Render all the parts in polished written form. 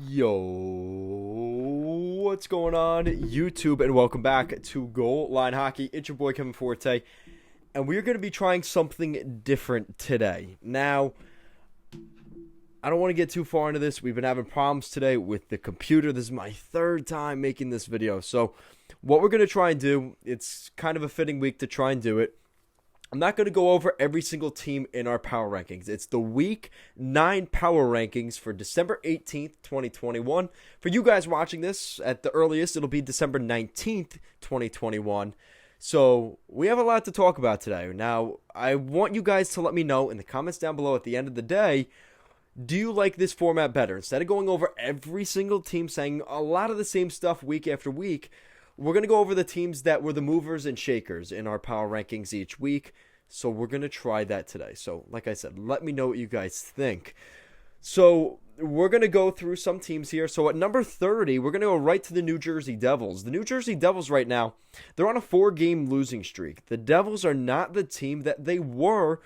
Yo, what's going on, YouTube, and welcome back to Goal Line Hockey. It's your boy Kevin Forte, and we're going to be trying something different today. Now, I don't want to get too far into this. We've been having problems today with the computer. This is my third time making this video, so what we're going to try and do, it's kind of a fitting week to try and do it. I'm not going to go over every single team in our Power Rankings. It's the Week 9 Power Rankings for December 18th, 2021. For you guys watching this, at the earliest, it'll be December 19th, 2021. So we have a lot to talk about today. Now, I want you guys to let me know in the comments down below at the end of the day, do you like this format better? Instead of going over every single team saying a lot of the same stuff week after week, we're going to go over the teams that were the movers and shakers in our power rankings each week. So we're going to try that today. So like I said, let me know what you guys think. So we're going to go through some teams here. So at number 30, we're going to go right to the New Jersey Devils. The New Jersey Devils right now, they're on a 4-game losing streak. The Devils are not the team that they were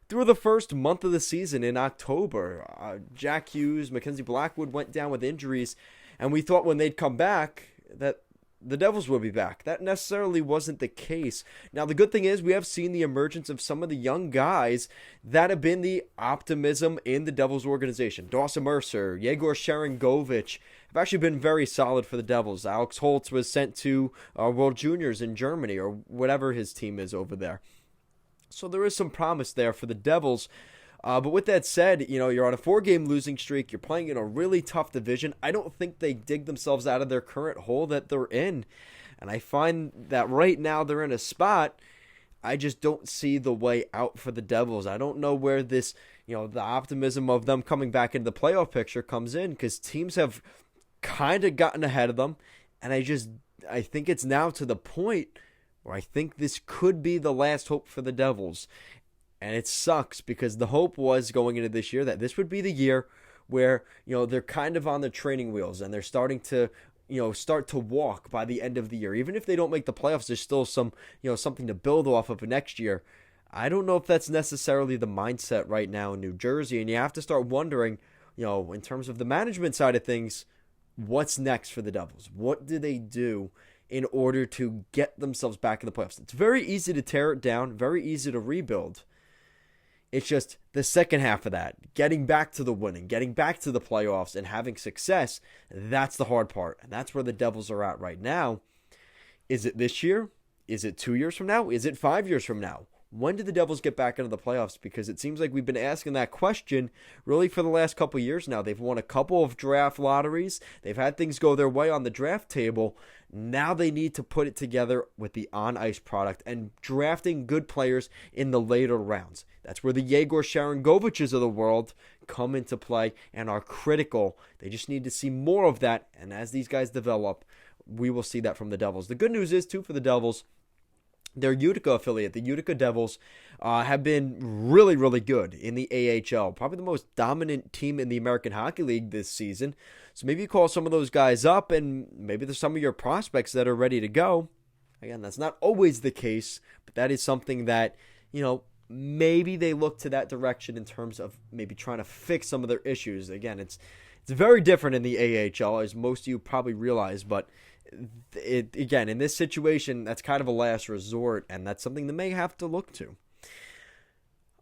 through the first month of the season in October. Jack Hughes, Mackenzie Blackwood went down with injuries, and we thought when they'd come back that the Devils will be back. That necessarily wasn't the case. Now, the good thing is we have seen the emergence of some of the young guys that have been the optimism in the Devils organization. Dawson Mercer, Yegor Sharangovich have actually been very solid for the Devils. Alex Holtz was sent to World Juniors in Germany or whatever his team is over there. So there is some promise there for the Devils. But with that said, you're on a 4-game losing streak. You're playing in a really tough division. I don't think they dig themselves out of their current hole that they're in. And I find that right now they're in a spot. I just don't see the way out for the Devils. I don't know where this, the optimism of them coming back into the playoff picture comes in, because teams have kind of gotten ahead of them. And I think it's now to the point where I think this could be the last hope for the Devils. And it sucks, because the hope was going into this year that this would be the year where, they're kind of on the training wheels and they're starting to, start to walk by the end of the year. Even if they don't make the playoffs, there's still some, something to build off of next year. I don't know if that's necessarily the mindset right now in New Jersey. And you have to start wondering, in terms of the management side of things, what's next for the Devils? What do they do in order to get themselves back in the playoffs? It's very easy to tear it down, very easy to rebuild. It's just the second half of that, getting back to the winning, getting back to the playoffs and having success, that's the hard part. And that's where the Devils are at right now. Is it this year? Is it 2 years from now? Is it 5 years from now? When do the Devils get back into the playoffs? Because it seems like we've been asking that question really for the last couple of years now. They've won a couple of draft lotteries. They've had things go their way on the draft table. Now they need to put it together with the on-ice product and drafting good players in the later rounds. That's where the Yegor Sharangoviches of the world come into play and are critical. They just need to see more of that. And as these guys develop, we will see that from the Devils. The good news is, too, for the Devils, their Utica affiliate, the Utica Devils, have been really, really good in the AHL. Probably the most dominant team in the American Hockey League this season. So maybe you call some of those guys up, and maybe there's some of your prospects that are ready to go. Again, that's not always the case, but that is something that, maybe they look to that direction in terms of maybe trying to fix some of their issues. Again, it's very different in the AHL, as most of you probably realize, but again, in this situation, that's kind of a last resort, and that's something they may have to look to.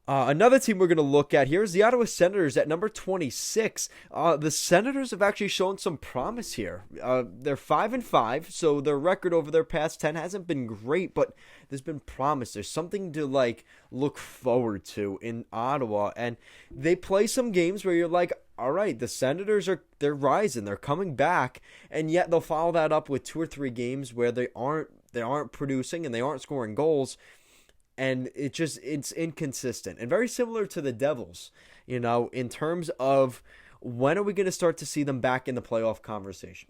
Another team we're going to look at here is the Ottawa Senators at number 26. The Senators have actually shown some promise here. They're 5-5, so their record over their past 10 hasn't been great, but there's been promise. There's something to look forward to in Ottawa, and they play some games where you're like, all right, the Senators they're rising, they're coming back, and yet they'll follow that up with 2 or 3 games where they aren't producing and they aren't scoring goals. And it's inconsistent, and very similar to the Devils, in terms of when are we going to start to see them back in the playoff conversation?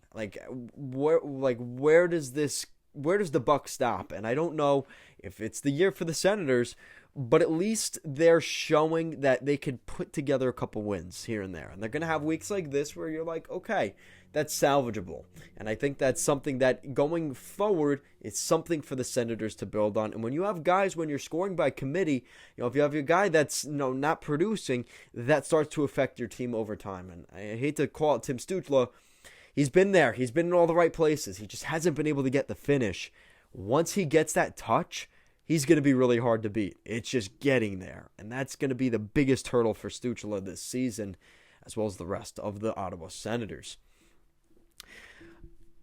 Where does the buck stop? And I don't know if it's the year for the Senators but at least they're showing that they can put together a couple wins here and there. And they're going to have weeks like this where you're like, okay, that's salvageable. And I think that's something that going forward is something for the Senators to build on. And when you have guys, when you're scoring by committee, if you have your guy that's not producing, that starts to affect your team over time. And I hate to call it Tim Stützle. He's been there. He's been in all the right places. He just hasn't been able to get the finish. Once he gets that touch, he's going to be really hard to beat. It's just getting there. And that's going to be the biggest hurdle for Stützle this season, as well as the rest of the Ottawa Senators.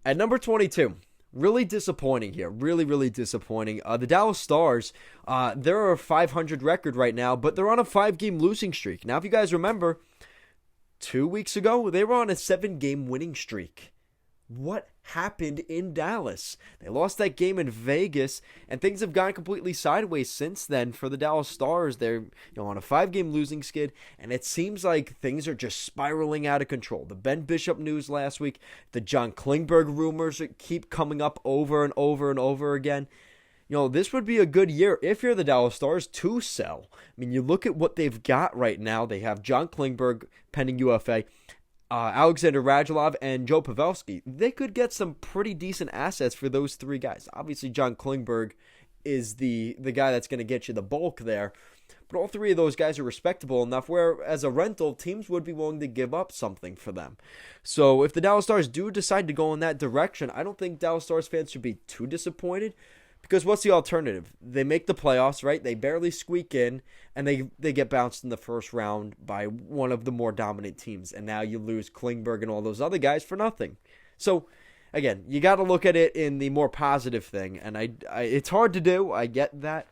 At number 22, really disappointing here. Really, really disappointing. The Dallas Stars, they're a 500 record right now, but they're on a 5-game losing streak. Now, if you guys remember, 2 weeks ago, they were on a 7-game winning streak. What happened in Dallas? They lost that game in Vegas, and things have gone completely sideways since then for the Dallas Stars. They're on a 5-game losing skid, and it seems like things are just spiraling out of control. The Ben Bishop news last week, the John Klingberg rumors keep coming up over and over and over again. This would be a good year if you're the Dallas Stars to sell. I mean, you look at what they've got right now. They have John Klingberg pending UFA, Alexander Radulov, and Joe Pavelski. They could get some pretty decent assets for those three guys. Obviously, John Klingberg is the guy that's going to get you the bulk there. But all three of those guys are respectable enough where, as a rental, teams would be willing to give up something for them. So if the Dallas Stars do decide to go in that direction, I don't think Dallas Stars fans should be too disappointed. Because what's the alternative? They make the playoffs, right? They barely squeak in, and they get bounced in the first round by one of the more dominant teams. And now you lose Klingberg and all those other guys for nothing. So, again, you got to look at it in the more positive thing. And it's hard to do. I get that.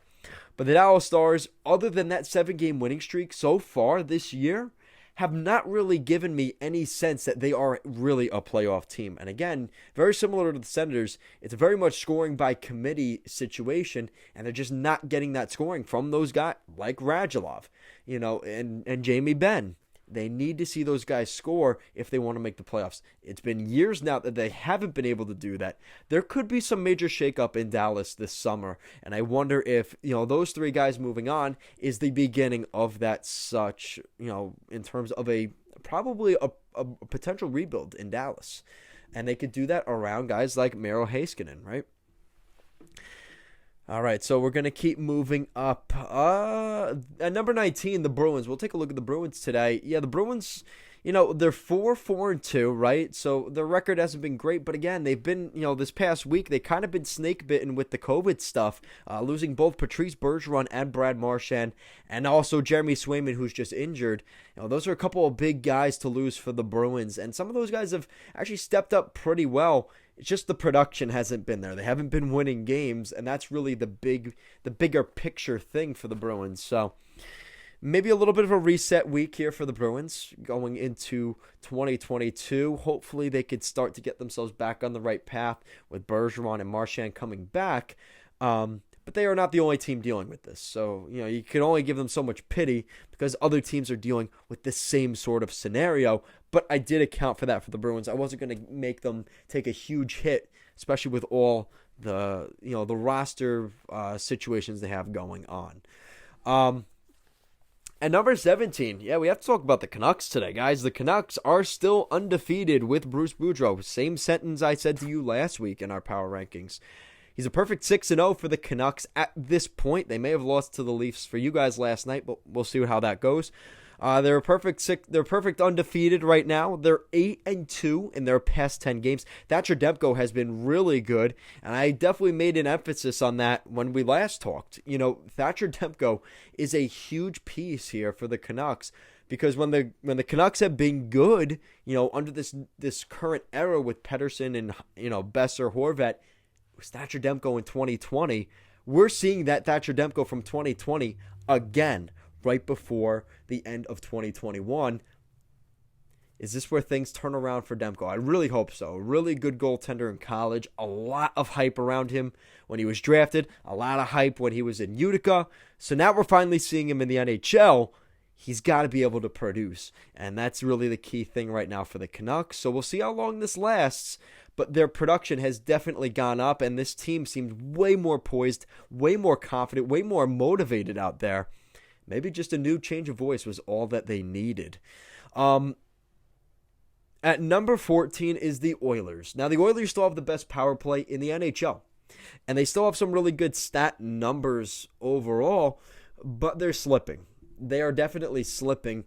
But the Dallas Stars, other than that 7-game winning streak so far this year, have not really given me any sense that they are really a playoff team. And again, very similar to the Senators, it's a very much scoring by committee situation, and they're just not getting that scoring from those guys like Radulov, and Jamie Benn. They need to see those guys score if they want to make the playoffs. It's been years now that they haven't been able to do that. There could be some major shakeup in Dallas this summer, and I wonder if those three guys moving on is the beginning of that such, in terms of probably a potential rebuild in Dallas. And they could do that around guys like Miro Heiskanen, right? All right, so we're going to keep moving up. At number 19, the Bruins. We'll take a look at the Bruins today. Yeah, the Bruins, they're 4-4-2, right? So their record hasn't been great. But again, they've been, this past week, they kind of been snake-bitten with the COVID stuff, losing both Patrice Bergeron and Brad Marchand, and also Jeremy Swayman, who's just injured. Those are a couple of big guys to lose for the Bruins. And some of those guys have actually stepped up pretty well. It's just the production hasn't been there. They haven't been winning games, and that's really the bigger picture thing for the Bruins. So maybe a little bit of a reset week here for the Bruins going into 2022. Hopefully they could start to get themselves back on the right path with Bergeron and Marchand coming back. But they are not the only team dealing with this. So, you can only give them so much pity because other teams are dealing with the same sort of scenario. But I did account for that for the Bruins. I wasn't going to make them take a huge hit, especially with all the, the roster situations they have going on. At number 17, we have to talk about the Canucks today, guys. The Canucks are still undefeated with Bruce Boudreau. Same sentence I said to you last week in our Power Rankings. He's a perfect 6-0 for the Canucks at this point. They may have lost to the Leafs for you guys last night, but we'll see how that goes. They're perfect undefeated right now. They're 8-2 in their past 10 games. Thatcher Demko has been really good, and I definitely made an emphasis on that when we last talked. Thatcher Demko is a huge piece here for the Canucks. Because when the Canucks have been good, under this current era with Pettersson and Besser, Horvat, Thatcher Demko in 2020, we're seeing that Thatcher Demko from 2020 again right before the end of 2021. Is this where things turn around for Demko? I really hope so. A really good goaltender in college. A lot of hype around him when he was drafted. A lot of hype when he was in Utica. So now we're finally seeing him in the NHL. he's got to be able to produce. And that's really the key thing right now for the Canucks. So we'll see how long this lasts. But their production has definitely gone up, and this team seems way more poised, way more confident, way more motivated out there. Maybe just a new change of voice was all that they needed. At number 14 is the Oilers. Now, the Oilers still have the best power play in the NHL. And they still have some really good stat numbers overall, but they're slipping. They are definitely slipping.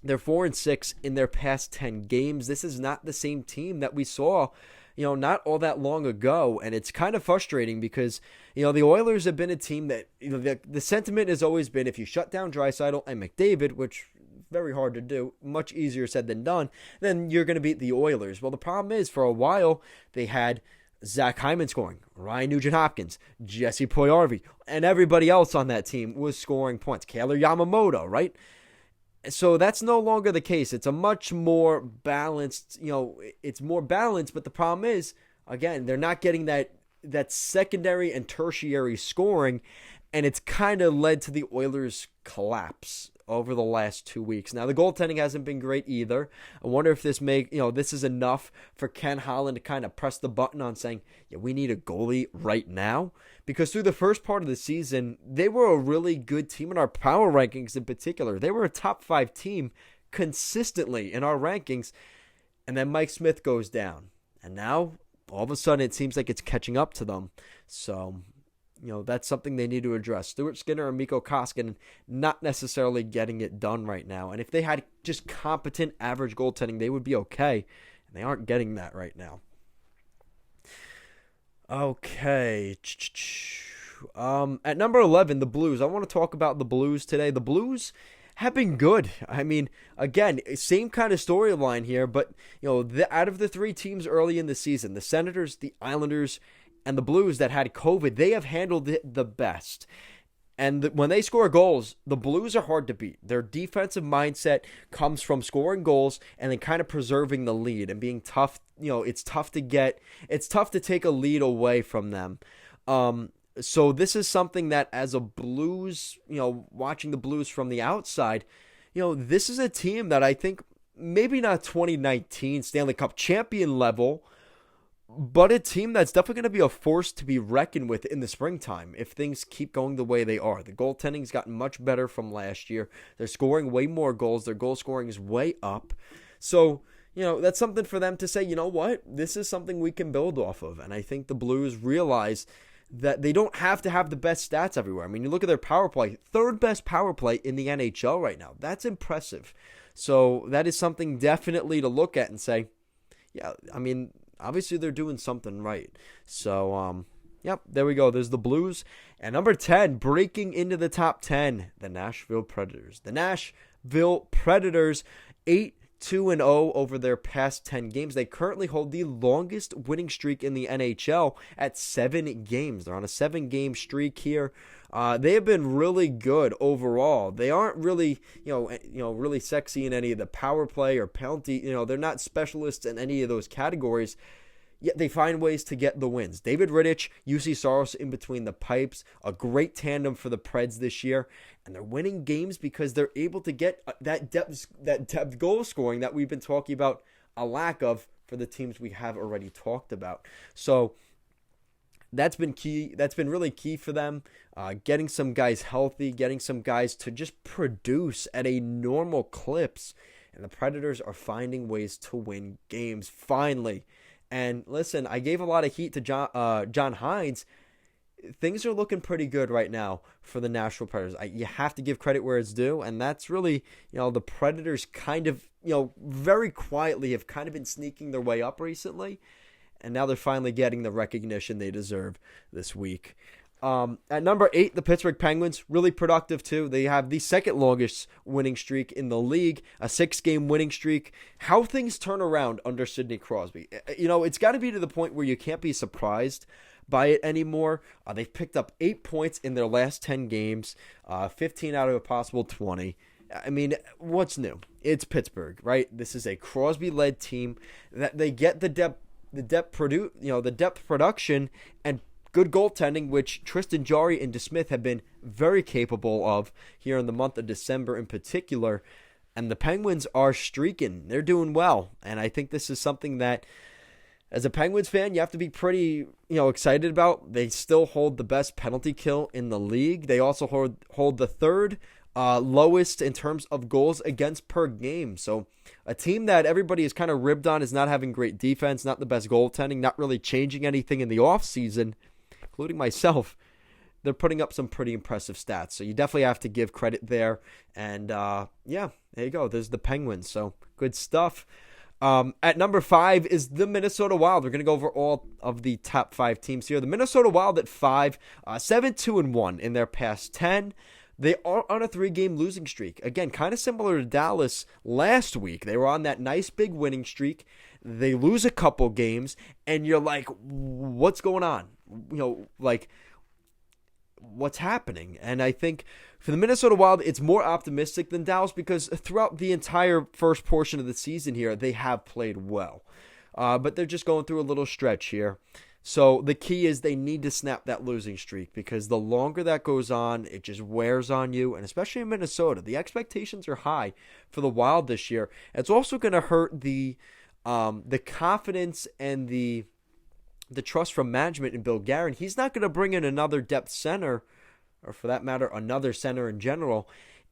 They're 4-6 in their past 10 games. This is not the same team that we saw, not all that long ago. And it's kind of frustrating because, the Oilers have been a team that, the sentiment has always been if you shut down Draisaitl and McDavid, which very hard to do, much easier said than done, then you're going to beat the Oilers. Well, the problem is for a while they had Zach Hyman scoring, Ryan Nugent-Hopkins, Jesse Puljujarvi, and everybody else on that team was scoring points. Kailer Yamamoto, right? So that's no longer the case. It's a much more balanced, it's more balanced, but the problem is, again, they're not getting that secondary and tertiary scoring, and it's kind of led to the Oilers' collapse over the last 2 weeks. Now, the goaltending hasn't been great either. I wonder if this is enough for Ken Holland to kind of press the button on saying, we need a goalie right now. Because through the first part of the season, they were a really good team in our power rankings in particular. They were a top 5 team consistently in our rankings. And then Mike Smith goes down. And now, all of a sudden, it seems like it's catching up to them. So, that's something they need to address. Stuart Skinner and Mikko Koskinen not necessarily getting it done right now. And if they had just competent average goaltending, they would be okay. And they aren't getting that right now. Okay. At number 11, the Blues. I want to talk about the Blues today. The Blues have been good. I mean, again, same kind of storyline here, but, out of the 3 teams early in the season, the Senators, the Islanders, and the Blues that had COVID, they have handled it the best. And when they score goals, the Blues are hard to beat. Their defensive mindset comes from scoring goals and then kind of preserving the lead and being tough. It's tough to take a lead away from them. So this is something that as a Blues, watching the Blues from the outside, this is a team that I think maybe not 2019 Stanley Cup champion level, but a team that's definitely going to be a force to be reckoned with in the springtime if things keep going the way they are. The goaltending's gotten much better from last year. They're scoring way more goals. Their goal scoring is way up. So, that's something for them to say, you know what? This is something we can build off of. And I think the Blues realize that they don't have to have the best stats everywhere. I mean, you look at their power play, 3rd best power play in the NHL right now. That's impressive. So that is something definitely to look at and say, yeah, I mean, obviously they're doing something right. So, yep, there we go. There's the Blues. And number 10, breaking into the top 10, the Nashville Predators. The Nashville Predators, 8-2-0 over their past 10 games. They currently hold the longest winning streak in the NHL at 7 games. They're on a 7-game streak here. They have been really good overall. They aren't really, really sexy in any of the power play or penalty. They're not specialists in any of those categories. Yet they find ways to get the wins. David Rittich, UC Saros in between the pipes, a great tandem for the Preds this year, and they're winning games because they're able to get that depth goal scoring that we've been talking about a lack of for the teams we have already talked about. So that's been key. That's been really key for them. Getting some guys healthy, getting some guys to just produce at a normal clips, and the Predators are finding ways to win games finally. And listen, I gave a lot of heat to John Hines. Things are looking pretty good right now for the Nashville Predators. You have to give credit where it's due, and that's really, the Predators kind of, very quietly have kind of been sneaking their way up recently, and now they're finally getting the recognition they deserve this week. At number 8, the Pittsburgh Penguins, really productive too. They have the 2nd longest winning streak in the league, a 6-game winning streak. How things turn around under Sidney Crosby. It's got to be to the point where you can't be surprised by it anymore. They've picked up 8 points in their last 10 games, 15 out of a possible 20. I mean, what's new? It's Pittsburgh, right? This is a Crosby-led team that they get the depth production and good goaltending, which Tristan Jarry and DeSmith have been very capable of here in the month of December in particular. And the Penguins are streaking. They're doing well. And I think this is something that, as a Penguins fan, you have to be pretty, excited about. They still hold the best penalty kill in the league. They also hold the third lowest in terms of goals against per game. So a team that everybody is kind of ribbed on is not having great defense, not the best goaltending, not really changing anything in the offseason, including myself. They're putting up some pretty impressive stats. So you definitely have to give credit there. And there you go. There's the Penguins. So good stuff. At number 5 is the Minnesota Wild. We're going to go over all of the top 5 teams here. The Minnesota Wild at 5, 7-2-1 in their past 10. They are on a 3-game losing streak. Again, kind of similar to Dallas last week. They were on that nice big winning streak. They lose a couple games, and you're like, what's going on? What's happening? And I think for the Minnesota Wild, it's more optimistic than Dallas because throughout the entire first portion of the season here, they have played well. But they're just going through a little stretch here. So the key is they need to snap that losing streak because the longer that goes on, it just wears on you. And especially in Minnesota, the expectations are high for the Wild this year. It's also going to hurt the confidence and the trust from management in Bill Guerin. He's not going to bring in another depth center, or for that matter, another center in general,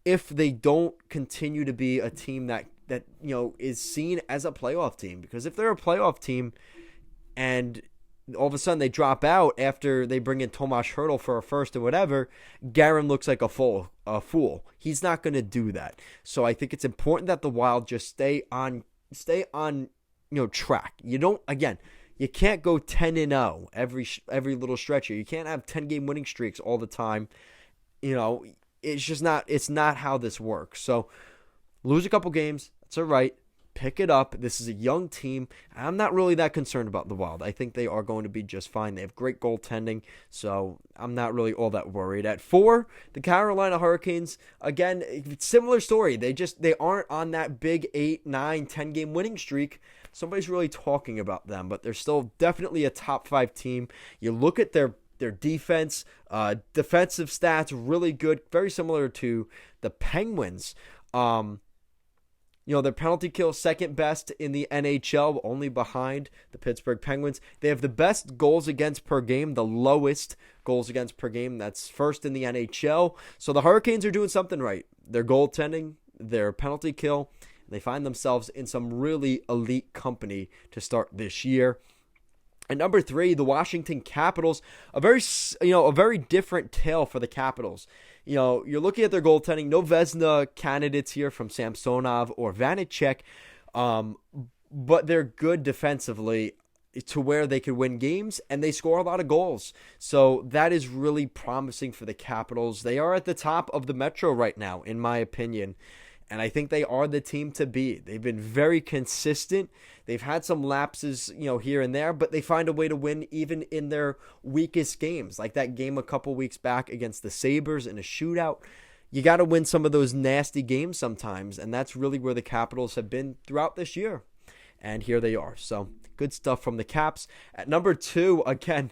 if they don't continue to be a team that is seen as a playoff team. Because if they're a playoff team and all of a sudden they drop out after they bring in Tomas Hertl for a first or whatever, Guerin looks like a fool. He's not going to do that. So I think it's important that the Wild just stay on track. You can't go 10-0 every little stretch here. You can't have 10-game winning streaks all the time. It's not how this works. So lose a couple games, that's all right. Pick it up. This is a young team. I'm not really that concerned about the Wild. I think they are going to be just fine. They have great goaltending, so I'm not really all that worried. At 4, the Carolina Hurricanes, again, similar story. They aren't on that big 8, 9, 10-game winning streak. Somebody's really talking about them, but they're still definitely a top 5 team. You look at their defense, defensive stats, really good, very similar to the Penguins. Their penalty kill second best in the NHL, only behind the Pittsburgh Penguins. They have the best goals against per game, the lowest goals against per game. That's first in the NHL. So the Hurricanes are doing something right. Their goaltending, their penalty kill, they find themselves in some really elite company to start this year. At number 3, the Washington Capitals, a very different tale for the Capitals. You're looking at their goaltending. No Vezina candidates here from Samsonov or Vanecek, but they're good defensively to where they could win games, and they score a lot of goals. So that is really promising for the Capitals. They are at the top of the Metro right now, in my opinion. And I think they are the team to beat. They've been very consistent. They've had some lapses, here and there, but they find a way to win even in their weakest games, like that game a couple weeks back against the Sabres in a shootout. You got to win some of those nasty games sometimes, and that's really where the Capitals have been throughout this year. And here they are. So good stuff from the Caps. At number 2, again,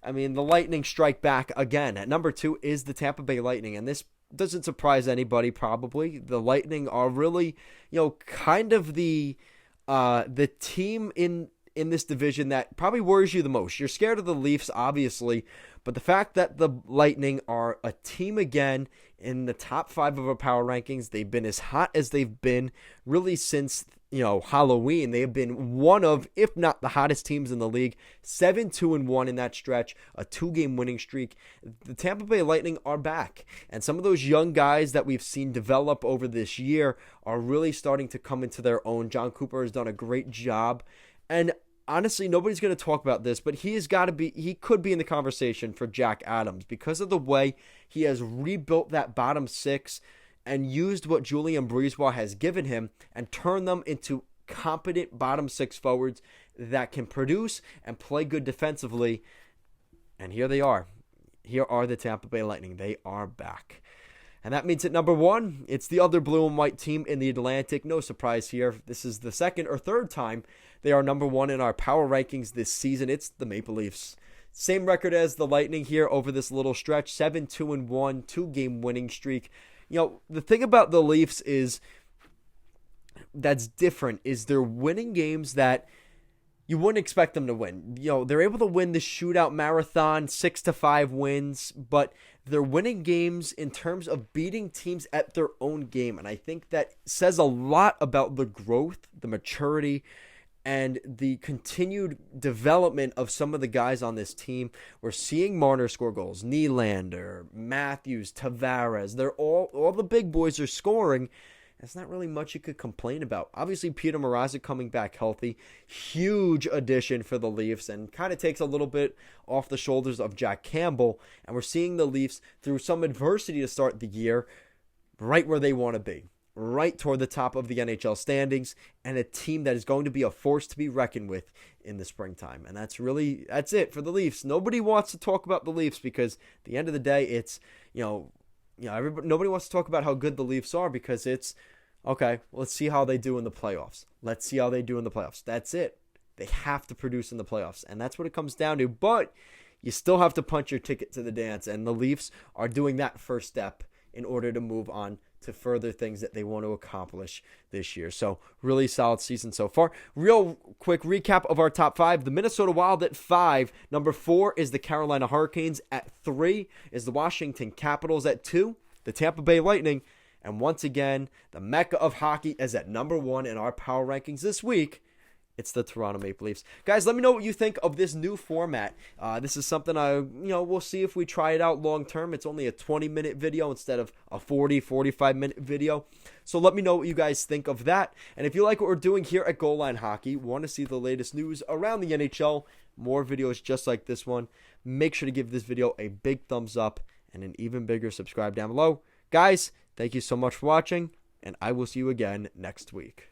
the Lightning strike back again. At number 2 is the Tampa Bay Lightning, and this doesn't surprise anybody probably. The Lightning are really, kind of the team in this division that probably worries you the most. You're scared of the Leafs, obviously, but the fact that the Lightning are a team again in the top 5 of our power rankings, they've been as hot as they've been really since Halloween. They have been one of, if not the hottest teams in the league. 7-2-1 in that stretch, a 2-game winning streak. The Tampa Bay Lightning are back, and some of those young guys that we've seen develop over this year are really starting to come into their own. John Cooper has done a great job, and honestly, nobody's going to talk about this, but he could be in the conversation for Jack Adams because of the way he has rebuilt that bottom 6 and used what Julien Brisebois has given him and turned them into competent bottom 6 forwards that can produce and play good defensively. And here they are. Here are the Tampa Bay Lightning. They are back. And that means at number 1, it's the other blue and white team in the Atlantic. No surprise here. This is the second or third time they are number 1 in our power rankings this season. It's the Maple Leafs. Same record as the Lightning here over this little stretch, 7-2-1, 2-game winning streak. The thing about the Leafs is that's different is they're winning games that you wouldn't expect them to win. They're able to win the shootout marathon, 6-5 wins, but they're winning games in terms of beating teams at their own game. And I think that says a lot about the growth, the maturity, and the continued development of some of the guys on this team. We're seeing Marner score goals. Nylander, Matthews, Tavares, they're all the big boys are scoring. There's not really much you could complain about. Obviously, Peter Mrazek coming back healthy. Huge addition for the Leafs and kind of takes a little bit off the shoulders of Jack Campbell. And we're seeing the Leafs, through some adversity to start the year, right where they want to be. Right toward the top of the NHL standings, and a team that is going to be a force to be reckoned with in the springtime. And that's it for the Leafs. Nobody wants to talk about the Leafs because at the end of the day, it's, nobody wants to talk about how good the Leafs are because it's, okay, let's see how they do in the playoffs. Let's see how they do in the playoffs. That's it. They have to produce in the playoffs, and that's what it comes down to. But you still have to punch your ticket to the dance, and the Leafs are doing that first step in order to move on to further things that they want to accomplish this year. So really solid season so far. Real quick recap of our top 5. The Minnesota Wild at 5. Number 4 is the Carolina Hurricanes. At 3 is the Washington Capitals. At 2, the Tampa Bay Lightning. And once again, the Mecca of hockey is at number 1 in our power rankings this week. It's the Toronto Maple Leafs. Guys, let me know what you think of this new format. This is something we'll see if we try it out long term. It's only a 20-minute video instead of a 45-minute video. So let me know what you guys think of that. And if you like what we're doing here at Goal Line Hockey, want to see the latest news around the NHL, more videos just like this one, make sure to give this video a big thumbs up and an even bigger subscribe down below. Guys, thank you so much for watching, and I will see you again next week.